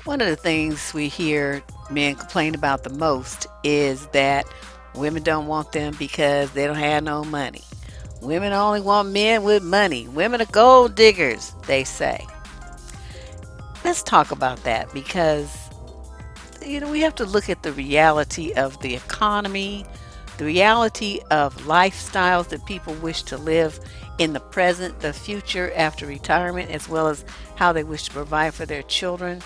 One of the things we hear men complain about the most is that women don't want them because they don't have no money. Women only want men with money. Women are gold diggers, they say. Let's talk about that because, we have to look at the reality of the economy, the reality of lifestyles that people wish to live in the present, the future after retirement, as well as how they wish to provide for their children.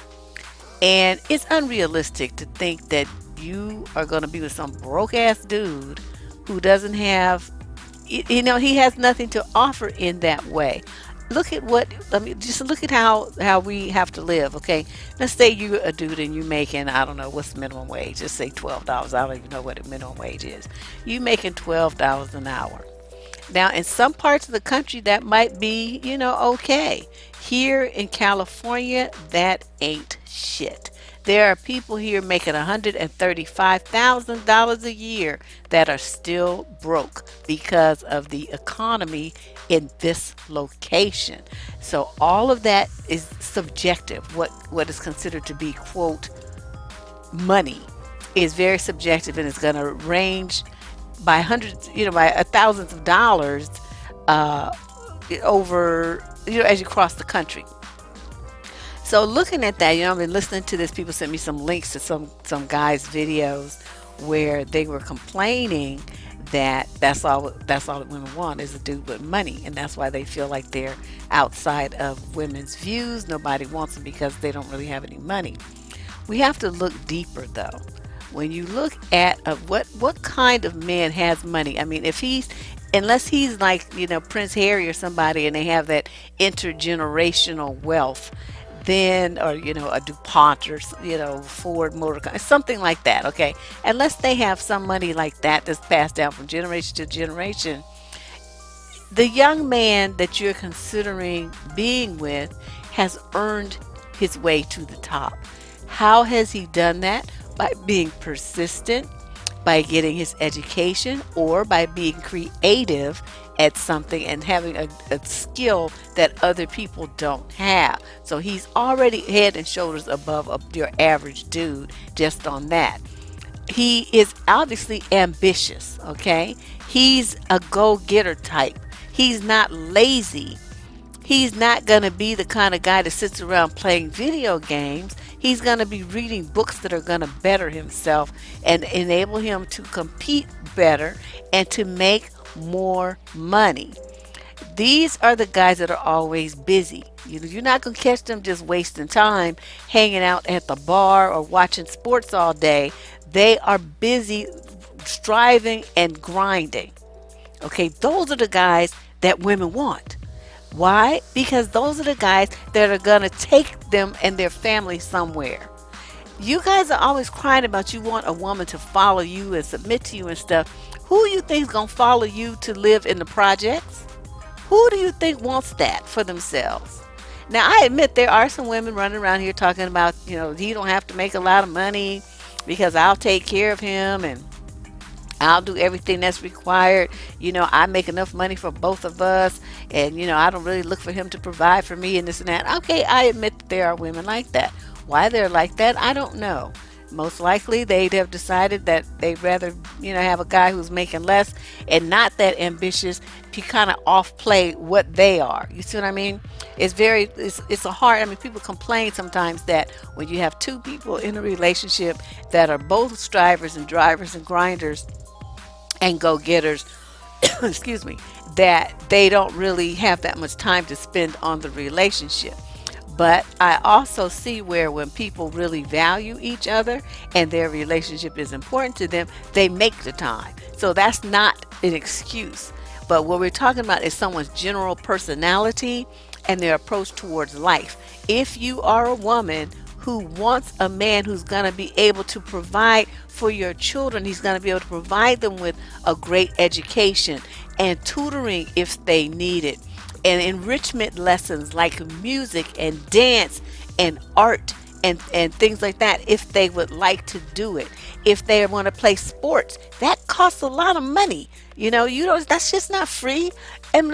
And it's unrealistic to think that you are going to be with some broke ass dude who doesn't have, he has nothing to offer in that way. Look at what, I mean, just look at how we have to live, okay? Let's say you're a dude and you making, I don't know, what's the minimum wage? Just say $12. I don't even know what the minimum wage is. You making $12 an hour. Now, in some parts of the country, that might be, okay. Here in California, that ain't shit. There are people here making $135,000 a year that are still broke because of the economy in this location. So all of that is subjective. What is considered to be, quote, money is very subjective, and it's going to range by hundreds, by thousands of dollars uh, over, as you cross the country. So looking at that, I've been listening to this. People sent me some links to some guys' videos where they were complaining that that's all that women want is a dude with money, and that's why they feel like they're outside of women's views. Nobody wants them because they don't really have any money. We have to look deeper though. When you look at what kind of man has money, I mean, if he's unless he's like Prince Harry or somebody, and they have that intergenerational wealth, then or a DuPont or Ford Motor Company, something like that. Okay, unless they have some money like that that's passed down from generation to generation, the young man that you're considering being with has earned his way to the top. How has he done that? By being persistent, by getting his education, or by being creative at something and having a skill that other people don't have. So he's already head and shoulders above your average dude just on that. He is obviously ambitious, okay? He's a go-getter type. He's not lazy. He's not going to be the kind of guy that sits around playing video games. He's going to be reading books that are going to better himself and enable him to compete better and to make more money. These are the guys that are always busy. You're not going to catch them just wasting time hanging out at the bar or watching sports all day. They are busy striving and grinding. Okay, those are the guys that women want. Why? Because those are the guys that are going to take them and their family somewhere. You guys are always crying about you want a woman to follow you and submit to you and stuff. Who you think is going to follow you to live in the projects? Who do you think wants that for themselves? Now, I admit there are some women running around here talking about, he don't have to make a lot of money because I'll take care of him and I'll do everything that's required. I make enough money for both of us, and I don't really look for him to provide for me and this and that. Okay, I admit that there are women like that. Why they're like that, I don't know. Most likely they'd have decided that they'd rather, have a guy who's making less and not that ambitious to kind of off play what they are. You see what I mean? It's a hard, I mean, people complain sometimes that when you have two people in a relationship that are both strivers and drivers and grinders and go-getters, excuse me, that they don't really have that much time to spend on the relationship. But I also see where when people really value each other and their relationship is important to them, they make the time. So that's not an excuse. But what we're talking about is someone's general personality and their approach towards life. If you are a woman who wants a man who's going to be able to provide for your children, he's going to be able to provide them with a great education and tutoring if they need it, and enrichment lessons like music and dance and art and things like that if they would like to do it. If they want to play sports, that costs a lot of money. That's just not free. And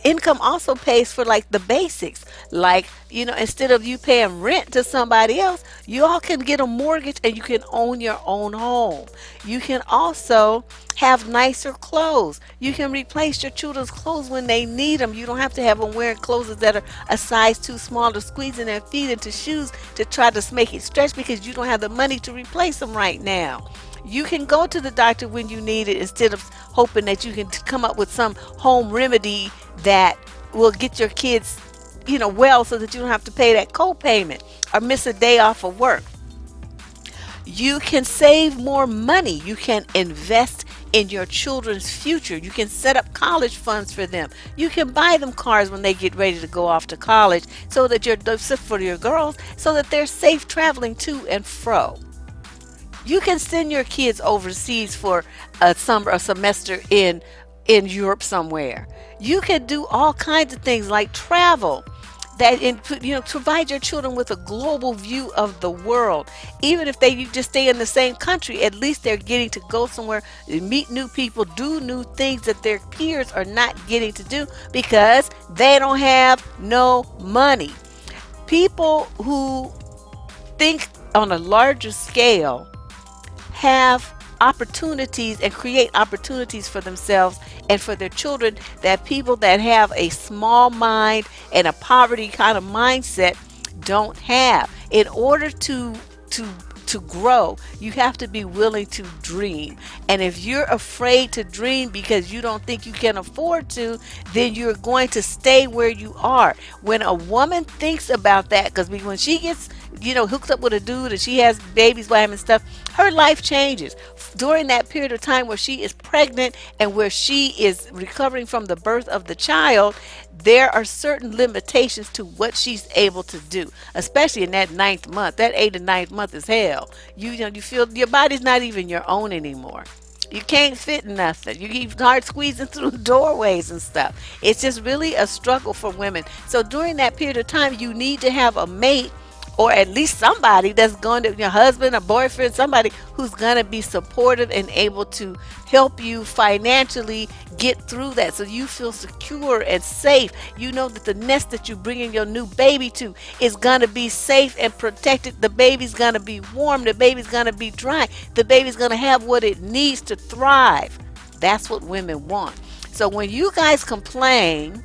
income also pays for like the basics. Like, instead of you paying rent to somebody else, you all can get a mortgage and you can own your own home. You can also have nicer clothes. You can replace your children's clothes when they need them. You don't have to have them wearing clothes that are a size too small, to squeezing their feet into shoes to try to make it stretch because you don't have the money to replace them right now. You can go to the doctor when you need it instead of hoping that you can come up with some home remedy that will get your kids, well, so that you don't have to pay that co-payment or miss a day off of work. You can save more money. You can invest in your children's future. You can set up college funds for them. You can buy them cars when they get ready to go off to college, so that for your girls, so that they're safe traveling to and fro. You can send your kids overseas for a semester in Europe somewhere. You can do all kinds of things like travel that provide your children with a global view of the world. Even if you just stay in the same country, at least they're getting to go somewhere, meet new people, do new things that their peers are not getting to do because they don't have no money. People who think on a larger scale have opportunities and create opportunities for themselves and for their children that people that have a small mind and a poverty kind of mindset don't have. In order to grow, you have to be willing to dream. And if you're afraid to dream because you don't think you can afford to, then you're going to stay where you are. When a woman thinks about that, because when she gets hooked up with a dude and she has babies by him and stuff, her life changes. During that period of time where she is pregnant and where she is recovering from the birth of the child, there are certain limitations to what she's able to do, especially in that 9th month. That 8th and 9th month is hell. You feel your body's not even your own anymore. You can't fit in nothing. You keep hard squeezing through doorways and stuff. It's just really a struggle for women. So during that period of time, you need to have a mate, or at least somebody that's going to, your husband, a boyfriend, somebody who's going to be supportive and able to help you financially get through that, so you feel secure and safe. You know that the nest that you bring in your new baby to is going to be safe and protected. The baby's going to be warm. The baby's going to be dry. The baby's going to have what it needs to thrive. That's what women want. So when you guys complain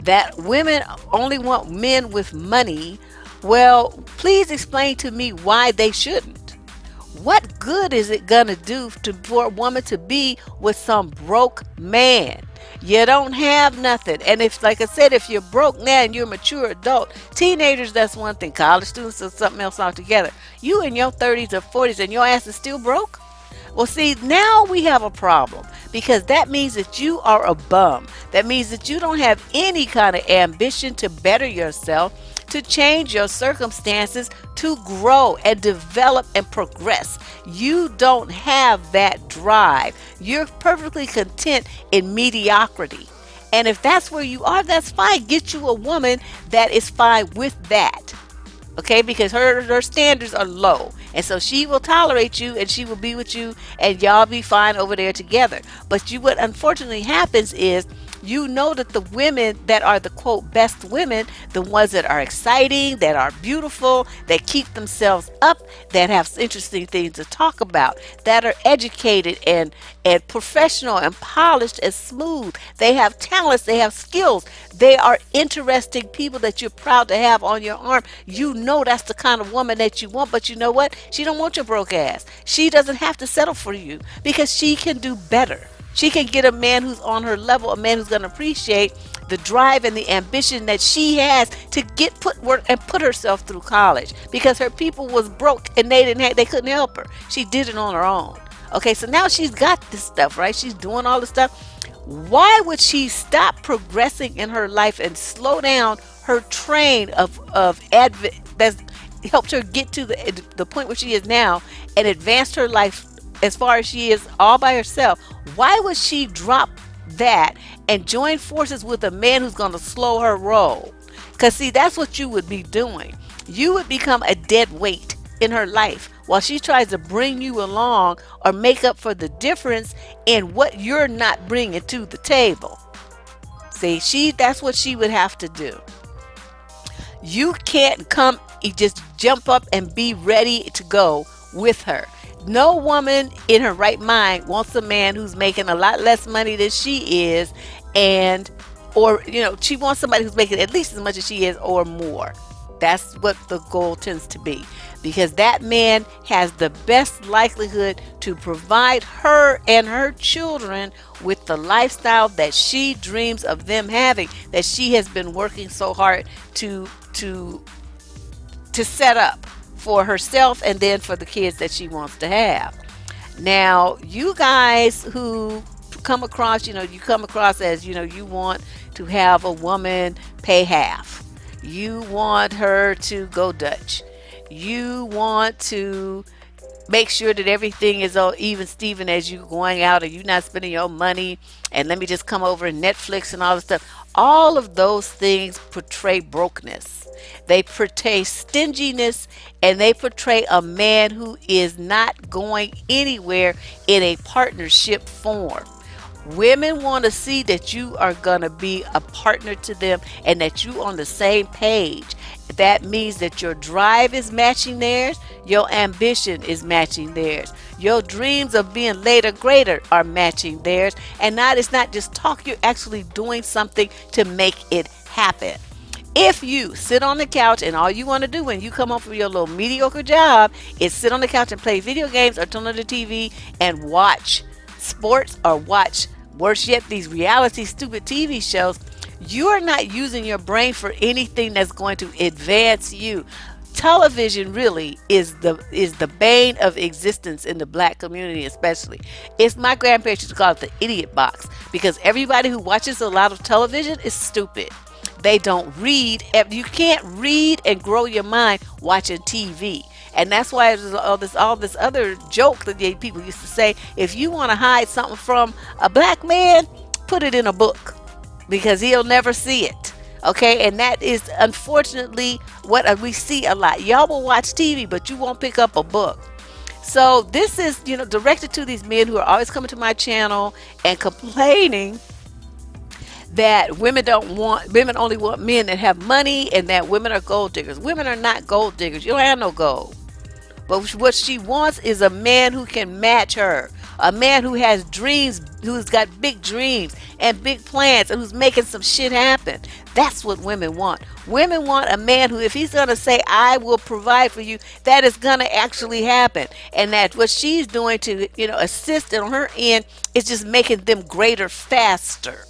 that women only want men with money, well, please explain to me why they shouldn't. What good is it gonna do for a woman to be with some broke man? You don't have nothing. And if, like I said, if you're broke now and you're a mature adult, teenagers, that's one thing. College students is something else altogether. You in your 30s or 40s and your ass is still broke? Well, see, now we have a problem, because that means that you are a bum. That means that you don't have any kind of ambition to better yourself, to change your circumstances, to grow and develop and progress. You don't have that drive. You're perfectly content in mediocrity. And if that's where you are, that's fine. Get you a woman that is fine with that. Okay, because her standards are low, and so she will tolerate you and she will be with you and y'all be fine over there together. But what unfortunately happens is, you know that the women that are the quote best women, the ones that are exciting, that are beautiful, that keep themselves up, that have interesting things to talk about, that are educated and professional and polished and smooth. They have talents, they have skills. They are interesting people that you're proud to have on your arm. You know that's the kind of woman that you want, but you know what? She don't want your broke ass. She doesn't have to settle for you because she can do better. She can get a man who's on her level, a man who's going to appreciate the drive and the ambition that she has to put herself through college, because her people was broke and they couldn't help her. She did it on her own. Okay, so now she's got this stuff, right? She's doing all this stuff. Why would she stop progressing in her life and slow down her train of advent that's helped her get to the point where she is now and advanced her life as far as she is all by herself? Why would she drop that and join forces with a man who's going to slow her roll? Because see, that's what you would be doing. You would become a dead weight in her life while she tries to bring you along or make up for the difference in what you're not bringing to the table. See, that's what she would have to do. You can't come, you just jump up and be ready to go with her. No woman in her right mind wants a man who's making a lot less money than she is, and or she wants somebody who's making at least as much as she is or more. That's what the goal tends to be, because that man has the best likelihood to provide her and her children with the lifestyle that she dreams of them having, that she has been working so hard to set up for herself and then for the kids that she wants to have. Now, you guys who come across, you come across as, you want to have a woman pay half. You want her to go Dutch. You want to make sure that everything is all even Steven as you going out, and you're not spending your money, and let me just come over and Netflix and all this stuff. All of those things portray brokenness. They portray stinginess, and they portray a man who is not going anywhere in a partnership form. Women want to see that you are going to be a partner to them and that you on the same page. That means that your drive is matching theirs, your ambition is matching theirs, your dreams of being later greater are matching theirs, and it's not just talk, you're actually doing something to make it happen. If you sit on the couch and all you want to do when you come home from your little mediocre job is sit on the couch and play video games or turn on the TV and watch sports or watch, worse yet, these reality stupid TV shows, you are not using your brain for anything that's going to advance you. Television really is the bane of existence in the black community, especially. It's my grandparents used to call it the idiot box, because everybody who watches a lot of television is stupid. They don't read. You can't read and grow your mind watching TV. And that's why there's all this other joke that people used to say, if you want to hide something from a black man, put it in a book, because he'll never see it. Okay, and that is unfortunately what we see a lot. Y'all will watch TV, but you won't pick up a book. So this is, directed to these men who are always coming to my channel and complaining that women only want men that have money, and that women are gold diggers. Women are not gold diggers. You don't have no gold. But what she wants is a man who can match her. A man who has dreams, who's got big dreams and big plans, and who's making some shit happen. That's what women want. Women want a man who, if he's going to say, I will provide for you, that is going to actually happen. And that what she's doing to, assist on her end is just making them greater faster.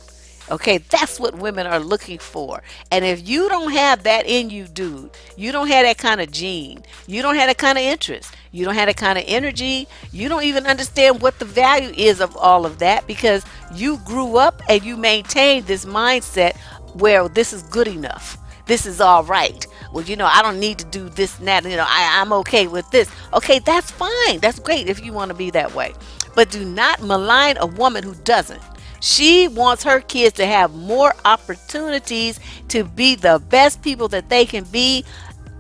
Okay, that's what women are looking for. And if you don't have that in you, dude, you don't have that kind of gene, you don't have that kind of interest, you don't have that kind of energy, you don't even understand what the value is of all of that, because you grew up and you maintained this mindset where this is good enough. This is all right. Well, I don't need to do this and that. I'm okay with this. Okay, that's fine. That's great if you want to be that way. But do not malign a woman who doesn't. She wants her kids to have more opportunities to be the best people that they can be,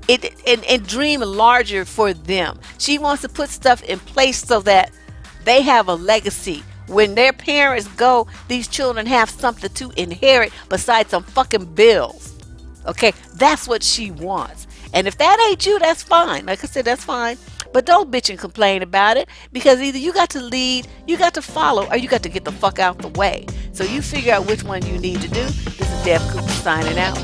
and dream larger for them. She wants to put stuff in place so that they have a legacy. When their parents go, these children have something to inherit besides some fucking bills. Okay, that's what she wants. And if that ain't you, that's fine. Like I said, that's fine. But don't bitch and complain about it, because either you got to lead, you got to follow, or you got to get the fuck out the way. So you figure out which one you need to do. This is Deborrah Cooper signing out.